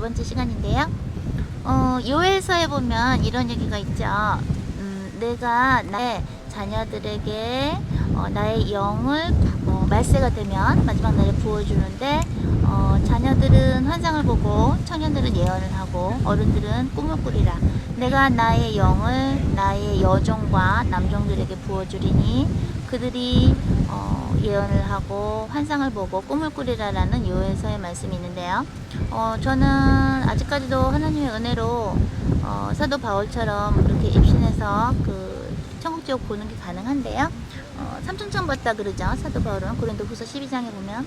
번째 시간인데요. 요엘서에 보면 이런 얘기가 있죠. 내가 나의 자녀들에게 나의 영을 말세가 되면 마지막 날에 부어주는데, 자녀들은 환상을 보고 청년들은 예언을 하고 어른들은 꿈을 꾸리라. 내가 나의 영을 나의 여종과 남종들에게 부어주리니 그들이 예언을 하고 환상을 보고 꿈을 꾸리라라는 요엘서의 말씀이 있는데요. 저는 아직까지도 하나님의 은혜로 사도 바울처럼 이렇게 입신해서 그 천국지옥 보는 게 가능한데요. 삼천천 봤다 그러죠. 사도 바울은 고린도후서 12장에 보면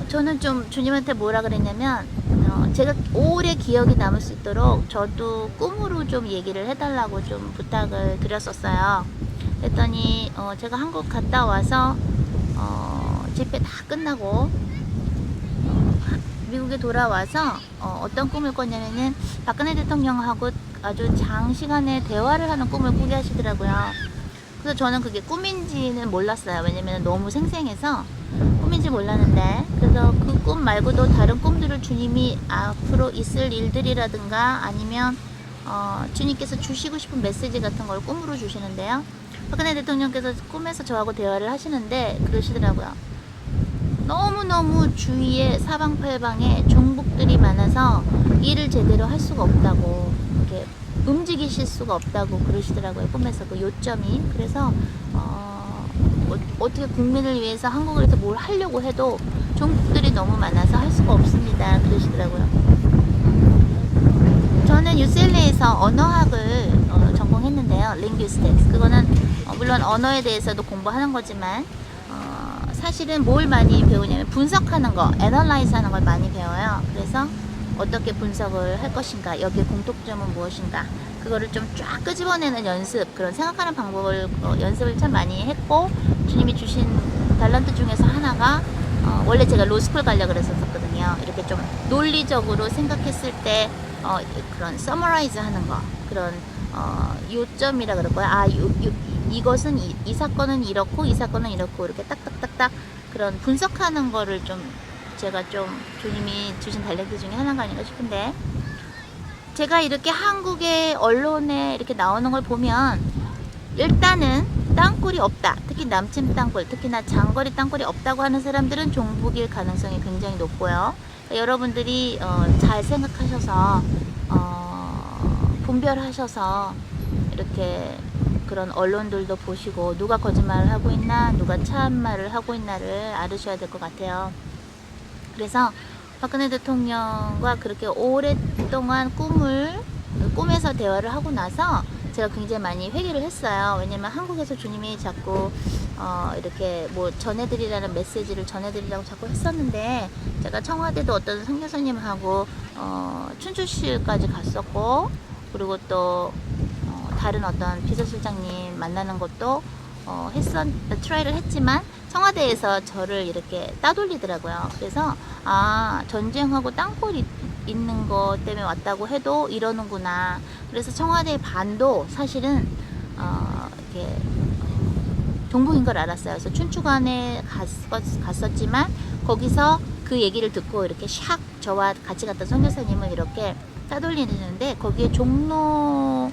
저는 좀 주님한테 뭐라 그랬냐면, 제가 오래 기억이 남을 수 있도록 저도 꿈으로 좀 얘기를 해달라고 좀 부탁을 드렸었어요. 그랬더니 제가 한국 갔다 와서 집회 다 끝나고 미국에 돌아와서 어떤 꿈을 꿨냐면은 박근혜 대통령하고 아주 장시간의 대화를 하는 꿈을 꾸게 하시더라고요. 그래서 저는 그게 꿈인지는 몰랐어요. 왜냐면 너무 생생해서 꿈인지 몰랐는데, 그래서 그 꿈 말고도 다른 꿈들을 주님이 앞으로 있을 일들이라든가 아니면 주님께서 주시고 싶은 메시지 같은 걸 꿈으로 주시는데요. 박근혜 대통령께서 꿈에서 저하고 대화를 하시는데 그러시더라고요. 너무너무 주위에 사방팔방에 종북들이 많아서 일을 제대로 할 수가 없다고, 이렇게 움직이실 수가 없다고 그러시더라고요. 꿈에서 그 요점이. 그래서 어떻게 국민을 위해서 한국에서 뭘 하려고 해도 종북들이 너무 많아서 할 수가 없습니다 그러시더라고요. 저는 UCLA에서 언어학을 전공했는데요. Linguistics. 그거는 물론 언어에 대해서도 공부하는 거지만 사실은 뭘 많이 배우냐면 분석하는 거, 애널라이즈 하는 걸 많이 배워요. 그래서 어떻게 분석을 할 것인가, 여기에 공통점은 무엇인가, 그거를 좀 쫙 끄집어내는 연습, 그런 생각하는 방법을 연습을 참 많이 했고, 주님이 주신 달란트 중에서 하나가 원래 제가 로스쿨 가려고 그랬었거든요. 이렇게 좀 논리적으로 생각했을 때 그런 서머라이즈 하는 거, 그런 요점이라 그럴까요? 이것은 이 사건은 이렇고 이 사건은 이렇고 이렇게 딱딱딱딱 그런 분석하는 거를 좀 제가 좀 주님이 주신 달란트 중에 하나가 아닌가 싶은데, 제가 이렇게 한국의 언론에 이렇게 나오는 걸 보면 일단은 땅굴이 없다, 특히 남침 땅굴, 특히나 장거리 땅굴이 없다고 하는 사람들은 종북일 가능성이 굉장히 높고요. 그러니까 여러분들이 잘 생각하셔서 분별하셔서 이렇게 그런 언론들도 보시고 누가 거짓말을 하고 있나 누가 참말을 하고 있나를 알으셔야 될 것 같아요. 그래서 박근혜 대통령과 그렇게 오랫동안 꿈에서 대화를 하고 나서 제가 굉장히 많이 회개를 했어요. 왜냐면 한국에서 주님이 자꾸 이렇게 뭐 전해드리라는 메시지를 전해드리라고 자꾸 했었는데, 제가 청와대도 어떤 선교사님하고 춘추실까지 갔었고, 그리고 또 다른 어떤 비서실장님 만나는 것도 트라이를 했지만 청와대에서 저를 이렇게 따돌리더라고요. 그래서 전쟁하고 땅굴이 있는 것 때문에 왔다고 해도 이러는구나. 그래서 청와대 반도 사실은 이렇게 종북인 걸 알았어요. 그래서 춘추관에 갔었지만 거기서 그 얘기를 듣고 이렇게 샥 저와 같이 갔던 선교사님을 이렇게 따돌리는데, 거기에 종로군가요?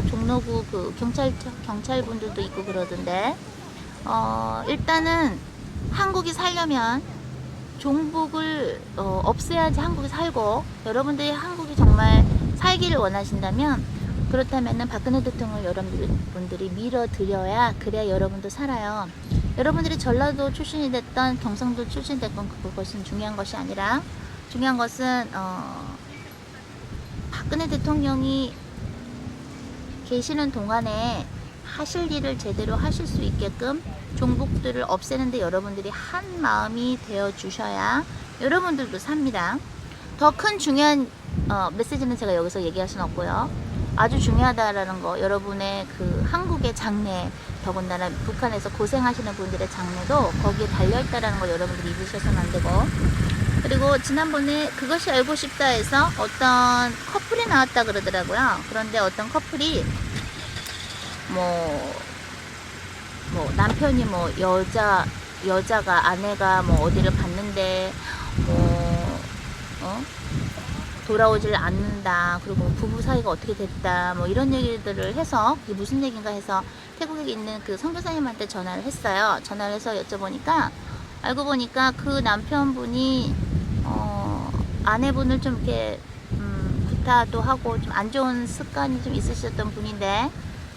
종로구 그 경찰분들도 있고 그러던데, 일단은 한국이 살려면 종북을 없애야지 한국이 살고, 여러분들이 한국이 정말 살기를 원하신다면, 그렇다면은 박근혜 대통령을 여러분들이 밀어드려야, 그래야 여러분도 살아요. 여러분들이 전라도 출신이 됐던 경상도 출신이 됐건 그것은 중요한 것이 아니라, 중요한 것은 박근혜 대통령이 계시는 동안에 하실 일을 제대로 하실 수 있게끔 종북들을 없애는데 여러분들이 한 마음이 되어 주셔야 여러분들도 삽니다. 더 큰 중요한 메시지는 제가 여기서 얘기할 수는 없고요. 아주 중요하다라는 거, 여러분의 그 한국의 장래, 더군다나 북한에서 고생하시는 분들의 장래도 거기에 달려있다라는 걸 여러분들이 잊으셔서는 안 되고, 그리고 지난번에 그것이 알고 싶다 해서 어떤 커플이 나왔다 그러더라고요. 그런데 어떤 커플이 뭐 남편이 뭐 여자가 아내가 뭐 어디를 갔는데 뭐 돌아오질 않는다. 그리고 부부 사이가 어떻게 됐다. 뭐 이런 얘기들을 해서 그게 무슨 얘기인가 해서 태국에 있는 그 선교사님한테 전화를 했어요. 전화를 해서 여쭤보니까 알고 보니까 그 남편분이 아내분을 좀 이렇게 구타도 하고 좀 안 좋은 습관이 좀 있으셨던 분인데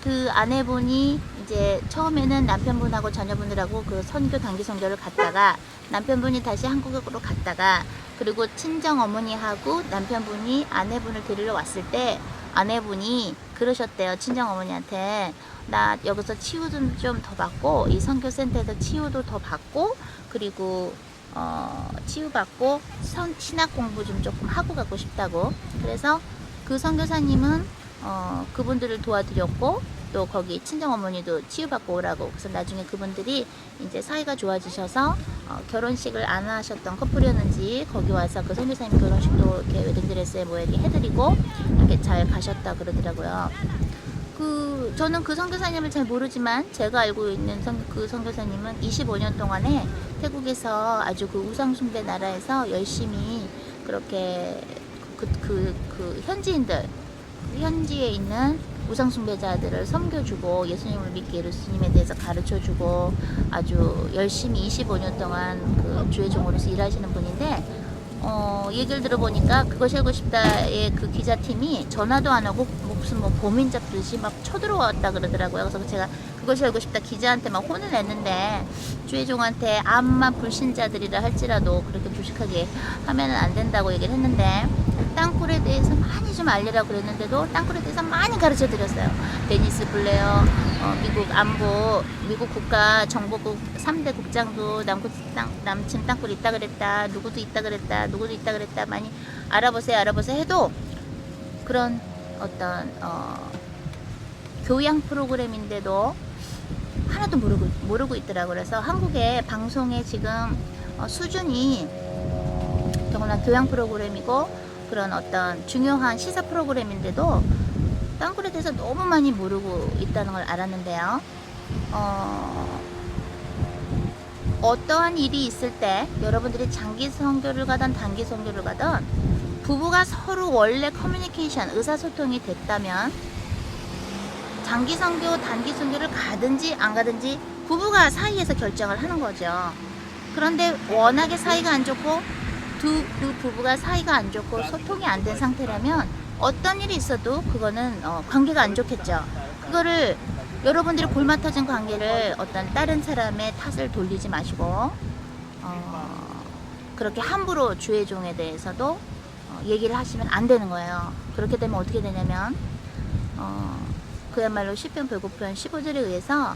그 아내분이 이제 처음에는 남편분하고 자녀분들하고 그 선교 단기 선교를 갔다가 남편분이 다시 한국으로 갔다가 그리고 친정 어머니하고 남편분이 아내분을 데리러 왔을 때 아내분이 그러셨대요. 친정 어머니한테 나 여기서 치유 좀 더 받고 이 선교센터에서 치유도 더 받고 그리고 치유받고 신학 공부 좀 조금 하고 가고 싶다고. 그래서 그 선교사님은 그분들을 도와드렸고 또 거기 친정어머니도 치유받고 오라고. 그래서 나중에 그분들이 이제 사이가 좋아지셔서 결혼식을 안 하셨던 커플이었는지 거기 와서 그 선교사님 결혼식도 이렇게 웨딩드레스에 뭐 이렇게 해드리고 이렇게 잘 가셨다 그러더라고요. 저는 그 선교사님을 잘 모르지만 제가 알고 있는 그 선교사님은 25년 동안에 태국에서 아주 그 우상숭배 나라에서 열심히 그렇게 현지인들 현지에 있는 우상숭배자들을 섬겨주고 예수님을 믿게 예수님에 대해서 가르쳐주고 아주 열심히 25년 동안 그 주의 종으로서 일하시는 분인데 얘기를 들어보니까 그것이 알고 싶다의 그 기자팀이 전화도 안 하고 무슨 뭐 범인 잡듯이 막 쳐들어왔다 그러더라고요. 그래서 제가 그것이 알고 싶다 기자한테 막 혼을 냈는데 주의 종한테 암만 불신자들이라 할지라도 그렇게 무식하게 하면은 안 된다고 얘기를 했는데 땅굴에 대해서 많이 좀 알리라고 그랬는데도 땅굴에 대해서 많이 가르쳐 드렸어요. 데니스 블레어 미국 안보 미국 국가 정보국 3대 국장도 남친 땅굴 있다 그랬다. 누구도 있다 그랬다. 많이 알아보세요 해도 그런 어떤 교양 프로그램인데도 하나도 모르고 있더라고요. 그래서 한국의 방송의 지금 수준이 정말 교양 프로그램이고 그런 어떤 중요한 시사 프로그램인데도 땅굴에 대해서 너무 많이 모르고 있다는 걸 알았는데요. 어떠한 일이 있을 때 여러분들이 장기 선교를 가든 단기 선교를 가든 부부가 서로 원래 커뮤니케이션 의사소통이 됐다면 장기 선교 단기 선교를 가든지 안 가든지 부부가 사이에서 결정을 하는 거죠. 그런데 워낙에 사이가 안 좋고 두 부부가 사이가 안 좋고 소통이 안 된 상태라면 어떤 일이 있어도 그거는 관계가 안 좋겠죠. 그거를 여러분들이 골마 터진 관계를 어떤 다른 사람의 탓을 돌리지 마시고 그렇게 함부로 주의 종에 대해서도 얘기를 하시면 안 되는 거예요. 그렇게 되면 어떻게 되냐면 그야말로 시편 109편 15절에 의해서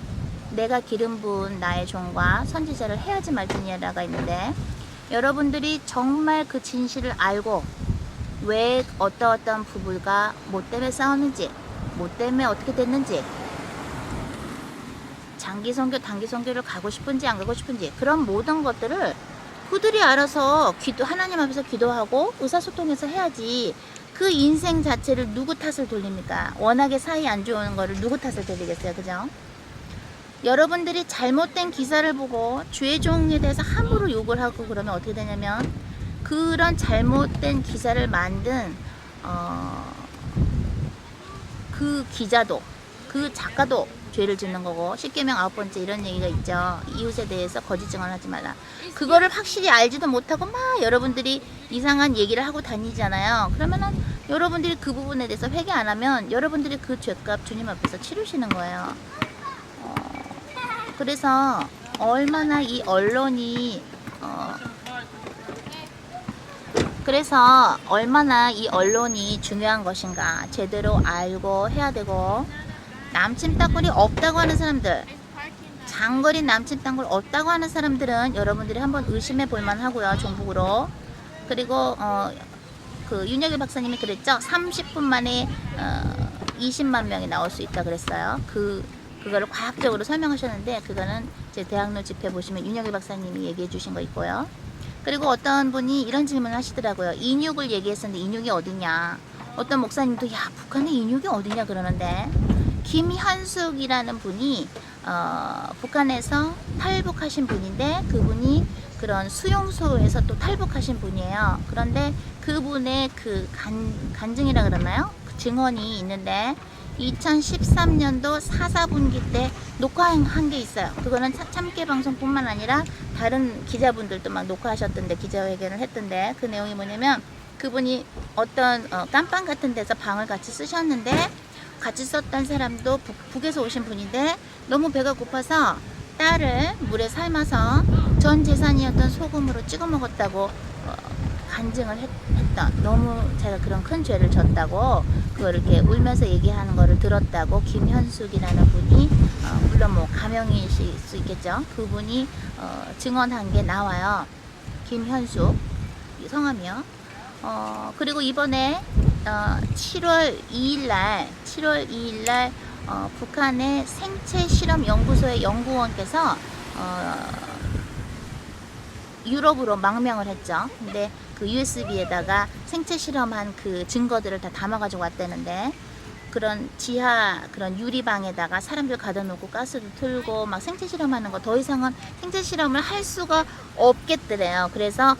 내가 기름 부은 나의 종과 선지자를 해야지 말지니라가 있는데 여러분들이 정말 그 진실을 알고 왜 어떤 부부가 뭐 때문에 싸웠는지 뭐 때문에 어떻게 됐는지 장기 선교 단기 선교를 가고 싶은지 안 가고 싶은지 그런 모든 것들을 그들이 알아서 하나님 앞에서 기도하고 의사소통해서 해야지 그 인생 자체를 누구 탓을 돌립니까? 워낙에 사이 안 좋은 거를 누구 탓을 돌리겠어요, 그죠? 여러분들이 잘못된 기사를 보고 주의 종에 대해서 함부로 욕을 하고 그러면 어떻게 되냐면 그런 잘못된 기사를 만든 그 기자도 그 작가도 죄를 짓는 거고 십계명 9번째 이런 얘기가 있죠. 이웃에 대해서 거짓 증언하지 말라. 그거를 확실히 알지도 못하고 막 여러분들이 이상한 얘기를 하고 다니잖아요. 그러면은 여러분들이 그 부분에 대해서 회개 안 하면 여러분들이 그 죄값 주님 앞에서 치르시는 거예요. 그래서 얼마나 이 언론이 중요한 것인가 제대로 알고 해야 되고 남친 땅굴이 없다고 하는 사람들 장거리 남친 땅굴 없다고 하는 사람들은 여러분들이 한번 의심해 볼만 하고요. 종북으로. 그리고 그 윤여길 박사님이 그랬죠. 30분 만에 20만 명이 나올 수 있다 그랬어요. 그거를 과학적으로 설명하셨는데 그거는 제 대학로 집회 보시면 윤여길 박사님이 얘기해 주신 거 있고요. 그리고 어떤 분이 이런 질문을 하시더라고요. 인육을 얘기했었는데 인육이 어디냐. 어떤 목사님도 야 북한에 인육이 어디냐 그러는데 김현숙이라는 분이 북한에서 탈북하신 분인데 그분이 그런 수용소에서 또 탈북하신 분이에요. 그런데 그분의 그 간증이라 그러나요? 그 증언이 있는데 2013년도 4, 4분기 때 녹화한 게 있어요. 그거는 참깨 방송뿐만 아니라 다른 기자분들도 막 녹화하셨던데, 기자회견을 했던데, 그 내용이 뭐냐면 그분이 어떤 깜빵 같은 데서 방을 같이 쓰셨는데, 같이 썼던 사람도 북에서 오신 분인데 너무 배가 고파서 딸을 물에 삶아서 전 재산이었던 소금으로 찍어 먹었다고 간증을 했던, 너무 제가 그런 큰 죄를 졌다고 그걸 이렇게 울면서 얘기하는 거를 들었다고 김현숙이라는 분이, 물론 뭐 가명이실 수 있겠죠. 그분이 증언한 게 나와요. 김현숙 성함이요. 그리고 이번에 7월 2일날 북한의 생체 실험 연구소의 연구원께서 유럽으로 망명을 했죠. 근데 그 USB에다가 생체 실험한 그 증거들을 다 담아가지고 왔다는데, 그런 지하 그런 유리방에다가 사람들 가둬놓고 가스도 틀고 막 생체 실험하는 거, 더 이상은 생체 실험을 할 수가 없겠더래요. 그래서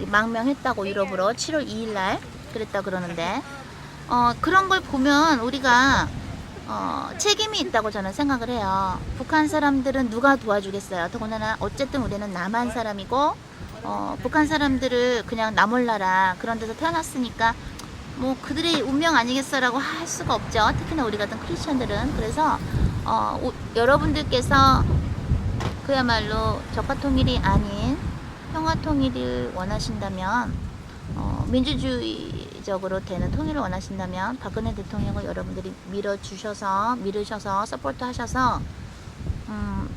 망명했다고, 유럽으로 7월 2일날 그랬다 그러는데, 그런 걸 보면 우리가 책임이 있다고 저는 생각을 해요. 북한 사람들은 누가 도와주겠어요. 더군다나 어쨌든 우리는 남한 사람이고, 북한 사람들을 그냥 나 몰라라 그런 데서 태어났으니까 뭐 그들의 운명 아니겠어라고 할 수가 없죠. 특히나 우리 같은 크리스천들은. 그래서 여러분들께서 그야말로 적화 통일이 아닌 평화 통일을 원하신다면, 민주주의적으로 되는 통일을 원하신다면 박근혜 대통령을 여러분들이 밀으셔서 서포트 하셔서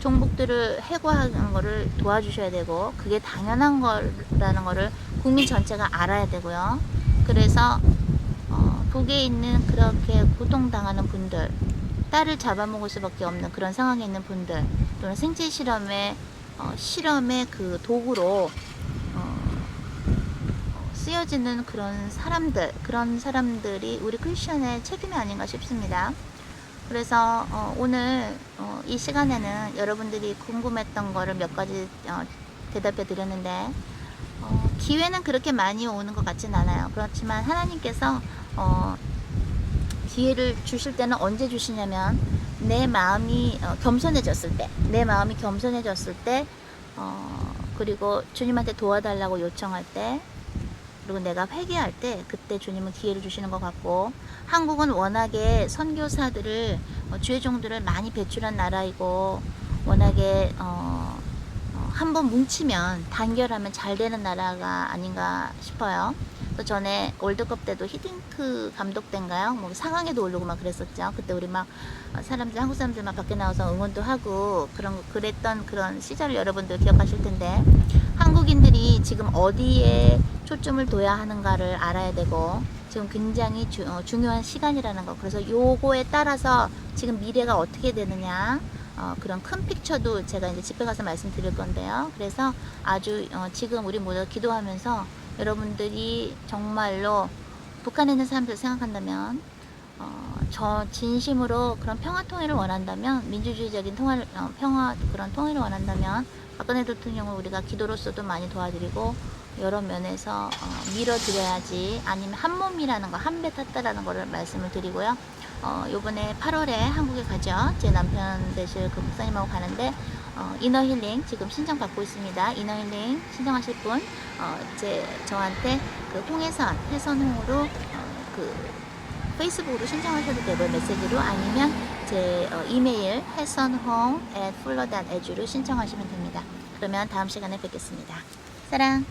종북들을 해고하는 거를 도와주셔야 되고, 그게 당연한 거라는 거를 국민 전체가 알아야 되고요. 그래서 북에 있는 그렇게 고통당하는 분들, 딸을 잡아먹을 수밖에 없는 그런 상황에 있는 분들, 또는 생체 실험의 그 도구로 쓰여지는 그런 사람들이 우리 크리스천의 책임이 아닌가 싶습니다. 그래서 오늘 이 시간에는 여러분들이 궁금했던 거를 몇 가지 대답해 드렸는데, 기회는 그렇게 많이 오는 것 같진 않아요. 그렇지만 하나님께서 기회를 주실 때는 언제 주시냐면, 내 마음이 겸손해졌을 때, 그리고 주님한테 도와달라고 요청할 때, 그리고 내가 회개할 때, 그때 주님은 기회를 주시는 것 같고, 한국은 워낙에 선교사들을, 주의 종들을 많이 배출한 나라이고, 워낙에 한번 뭉치면 단결하면 잘 되는 나라가 아닌가 싶어요. 또 전에 월드컵 때도 히딩크 감독 때인가요? 뭐 상황에도 오르고 막 그랬었죠. 그때 우리 막 한국 사람들 막 밖에 나와서 응원도 하고 그랬던 그런 시절을 여러분들 기억하실 텐데, 한국인들이 지금 어디에 초점을 둬야 하는가를 알아야 되고, 지금 굉장히 중요한 시간이라는 거. 그래서 요거에 따라서 지금 미래가 어떻게 되느냐, 그런 큰 픽처도 제가 이제 집회 가서 말씀드릴 건데요. 그래서 아주 지금 우리 모두 기도하면서 여러분들이 정말로 북한에 있는 사람들 생각한다면, 저 진심으로 그런 평화 통일을 원한다면, 민주주의적인 평화 그런 통일을 원한다면, 박근혜 대통령을 우리가 기도로서도 많이 도와드리고 여러 면에서 밀어드려야지, 아니면 한 몸이라는 거, 한 배 탔다라는 거를 말씀을 드리고요. 요번에 8월에 한국에 가죠. 제 남편 되실 그 목사님하고 가는데, 이너힐링 지금 신청 받고 있습니다. 이너힐링 신청하실 분, 저한테 그 해선홍으로 그 페이스북으로 신청하셔도 되고요. 메시지로, 아니면 제 이메일 해선홍@fuller.edu로 신청하시면 됩니다. 그러면 다음 시간에 뵙겠습니다. 사랑.